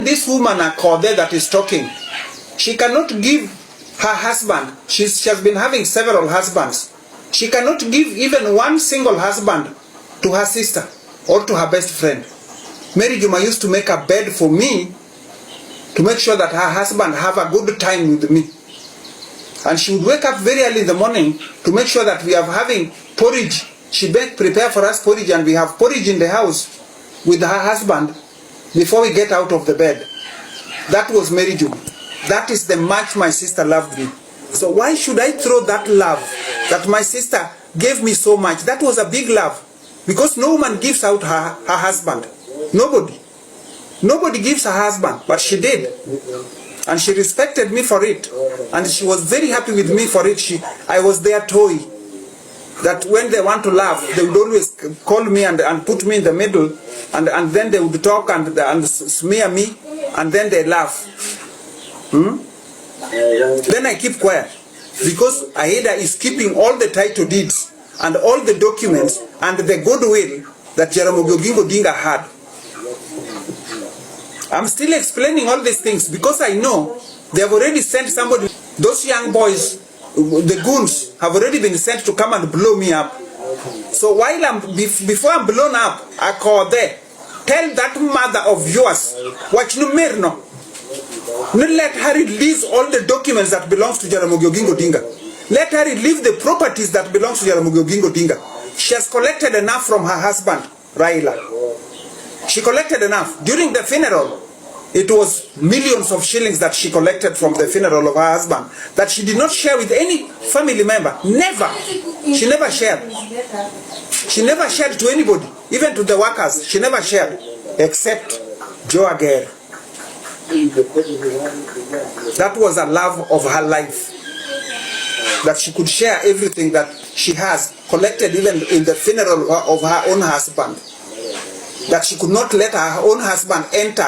This woman Akothee that is talking, she cannot give her husband, she has been having several husbands. She cannot give even one single husband to her sister or to her best friend. Mary Juma used to make a bed for me to make sure that her husband have a good time with me. And she would wake up very early in the morning to make sure that we are having porridge. She prepare for us porridge, and we have porridge in the house with her husband before we get out of the bed. That was Mary Juma. That is the much my sister loved me. So why should I throw that love that my sister gave me so much? That was a big love. Because no woman gives out her husband. Nobody. Nobody gives her husband, but she did. And she respected me for it. And she was very happy with me for it. I was their toy. That when they want to laugh, they would always call me and put me in the middle. And then they would talk and smear me. And then they laugh. Then I keep quiet. Because Aida is keeping all the title deeds and all the documents and the goodwill that Jaramogi Oginga Odinga had. I'm still explaining all these things because I know they have already sent somebody. Those young boys, the goons, have already been sent to come and blow me up. So before I'm blown up, I call there. Tell that mother of yours, what you know, not let her release all the documents that belongs to Jaramogi Oginga Odinga. Let her relieve the properties that belongs to Jaramogi Oginga Odinga. She has collected enough from her husband, Raila. She collected enough. During the funeral, it was millions of shillings that she collected from the funeral of her husband that she did not share with any family member. Never. She never shared. She never shared to anybody, even to the workers. She never shared, except Joe Aguirre. That was a love of her life. That she could share everything that she has collected even in the funeral of her own husband. That she could not let her own husband enter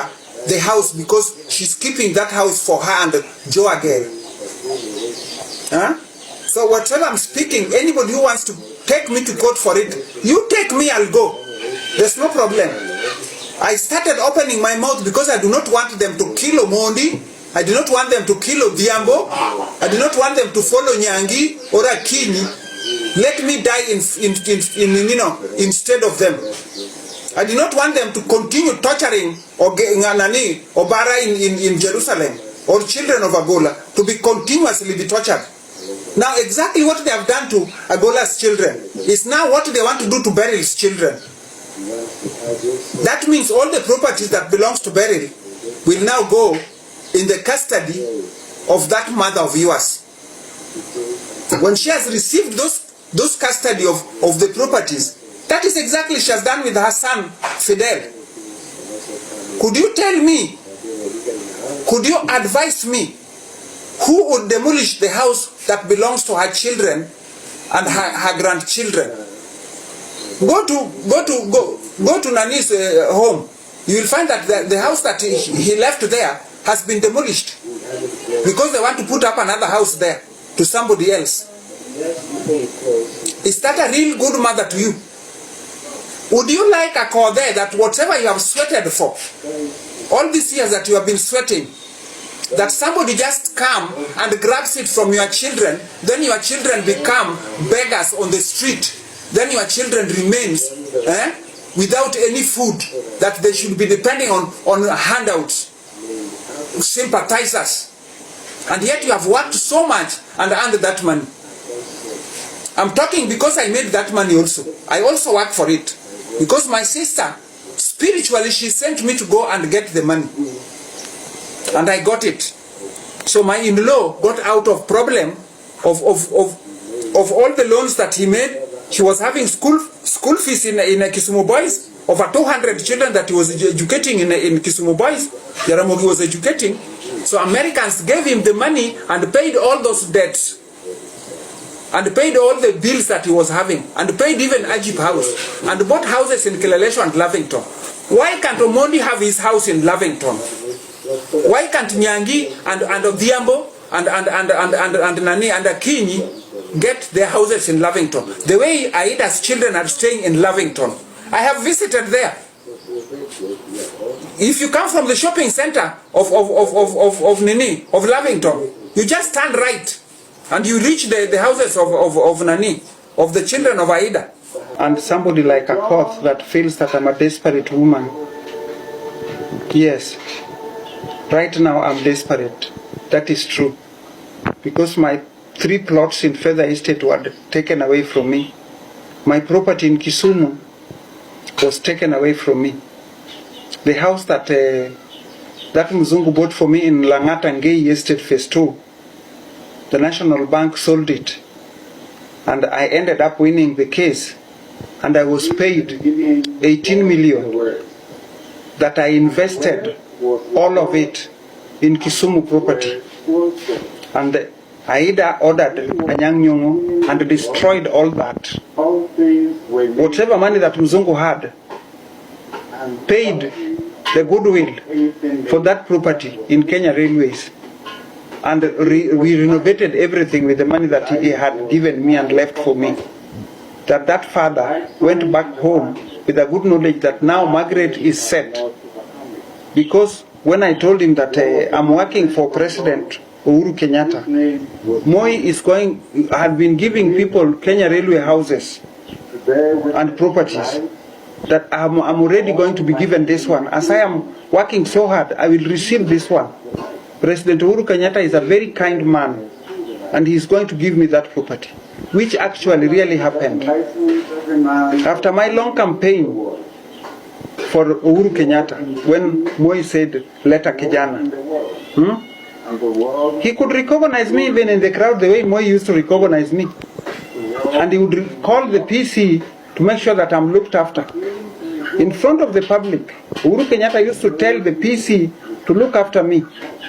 the house because she's keeping that house for her and Joe Aguirre. So whatever I'm speaking, anybody who wants to take me to court for it, you take me, I'll go. There's no problem. I started opening my mouth because I do not want them to kill Omondi. I do not want them to kill Odhiambo. I do not want them to follow Nyangi or Akinyi. Let me die instead of them. I do not want them to continue torturing Obara in Jerusalem or children of Agola to be continuously be tortured. Now exactly what they have done to Agola's children is now what they want to do to Beryl's children. That means all the properties that belongs to Beryl will now go in the custody of that mother of yours. When she has received those custody of the properties, that is exactly she has done with her son Fidel. Could you tell me, could you advise me who would demolish the house that belongs to her children and her grandchildren? Go to Nani's home. You will find that the house that he left there has been demolished because they want to put up another house there to somebody else. Is that a real good mother to you? Would you like a call there that whatever you have sweated for, all these years that you have been sweating, that somebody just come and grabs it from your children, then your children become beggars on the street, then your children remains without any food, that they should be depending on handouts, sympathizers, and yet you have worked so much and earned that money. I'm talking because I made that money also. I also work for it. Because my sister, spiritually, she sent me to go and get the money. And I got it. So my in-law got out of problem of all the loans that he made. He was having school fees in Kisumu Boys, over 200 children that he was educating in Kisumu Boys. Jaramogi was educating. So Americans gave him the money and paid all those debts. And paid all the bills that he was having. And paid even Ajib House. And bought houses in Kilelesho and Lavington. Why can't Omondi have his house in Lavington? Why can't Nyangi and Odhiambo and Nani and Akinyi get their houses in Lavington? The way Aida's children are staying in Lavington. I have visited there. If you come from the shopping center of Lavington, you just turn right and you reach the houses of the children of Aida. And somebody like Akothee that feels that I'm a desperate woman. Yes, right now I'm desperate. That is true. Because my 3 plots in Feather Estate were taken away from me. My property in Kisumu was taken away from me. The house that Mzungu bought for me in Langata Ngei Estate Phase 2, the National Bank sold it. And I ended up winning the case. And I was paid 18 million that I invested all of it in Kisumu property. And Aida ordered Anyango and destroyed all that. Whatever money that Mzungu had, paid the goodwill for that property in Kenya Railways. And we renovated everything with the money that he had given me and left for me. That father went back home with a good knowledge that now Margaret is set. Because when I told him that I'm working for President Uhuru Kenyatta, Moi had been giving people Kenya Railway houses and properties, that I'm already going to be given this one. As I am working so hard, I will receive this one. President Uhuru Kenyatta is a very kind man, and he's going to give me that property, which actually really happened. After my long campaign for Uhuru Kenyatta, when Moi said, "Leta kijana," he could recognize me even in the crowd the way Moi used to recognize me. And he would call the PC to make sure that I'm looked after. In front of the public, Uhuru Kenyatta used to tell the PC to look after me,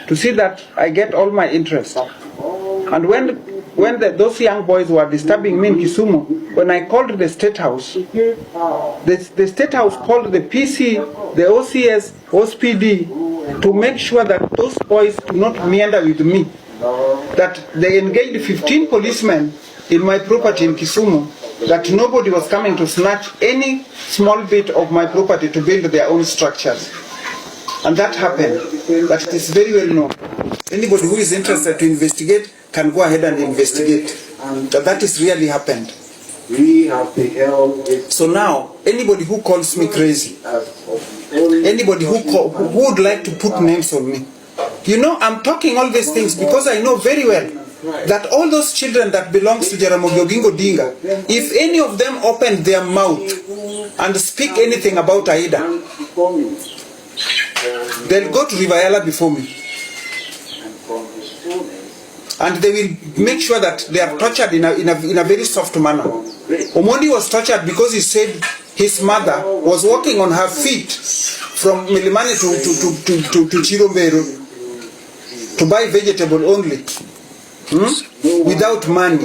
to see that I get all my interest. And when those young boys were disturbing me in Kisumu, when I called the State House, the State House called the PC, the OCS, OSPD, to make sure that those boys do not meander with me. That they engaged 15 policemen in my property in Kisumu, that nobody was coming to snatch any small bit of my property to build their own structures. And that happened. But it is very well known. Anybody who is interested to investigate can go ahead and investigate. That is really happened. So now, anybody who calls me crazy, anybody who would like to put names on me, you know, I'm talking all these things because I know very well that all those children that belongs to Jaramogi Oginga Odinga, if any of them open their mouth and speak anything about Aida, they'll go to Rivayala before me. And they will make sure that they are tortured in a very soft manner. Omondi was tortured because he said his mother was walking on her feet from Milimani to Chirombero to buy vegetable only, without money.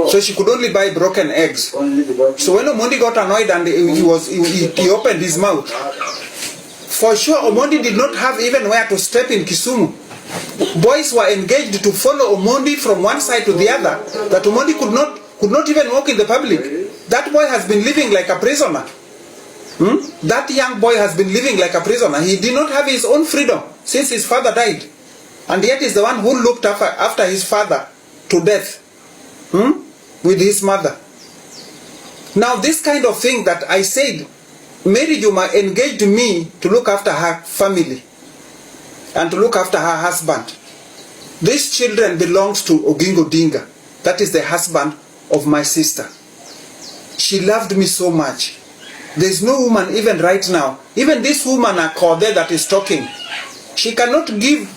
So she could only buy broken eggs. So when Omondi got annoyed and he opened his mouth, for sure Omondi did not have even where to step in Kisumu. Boys were engaged to follow Omondi from one side to the other, that Omondi could not even walk in the public. That boy has been living like a prisoner. That young boy has been living like a prisoner. He did not have his own freedom since his father died. And yet is the one who looked after his father to death with his mother. Now this kind of thing that I said, Mary Juma engaged me to look after her family and to look after her husband. These children belongs to Oginga Odinga. That is the husband of my sister. She loved me so much. There is no woman even right now, even this woman Akothee that is talking, she cannot give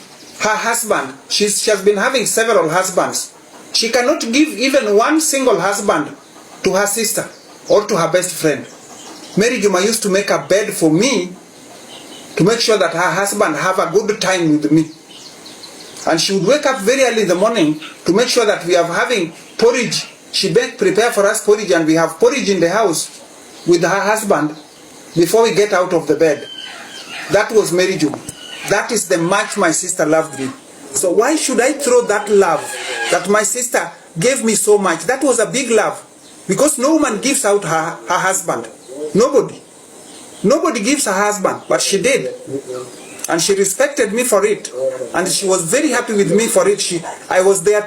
her husband, she has been having several husbands. She cannot give even one single husband to her sister or to her best friend. Mary Juma used to make a bed for me to make sure that her husband have a good time with me. And she would wake up very early in the morning to make sure that we are having porridge. She prepare for us porridge, and we have porridge in the house with her husband before we get out of the bed. That was Mary Juma. That is the much my sister loved me. So why should I throw that love that my sister gave me so much? That was a big love. Because no woman gives out her husband. Nobody. Nobody gives her husband, but she did. And she respected me for it. And she was very happy with me for it. I was there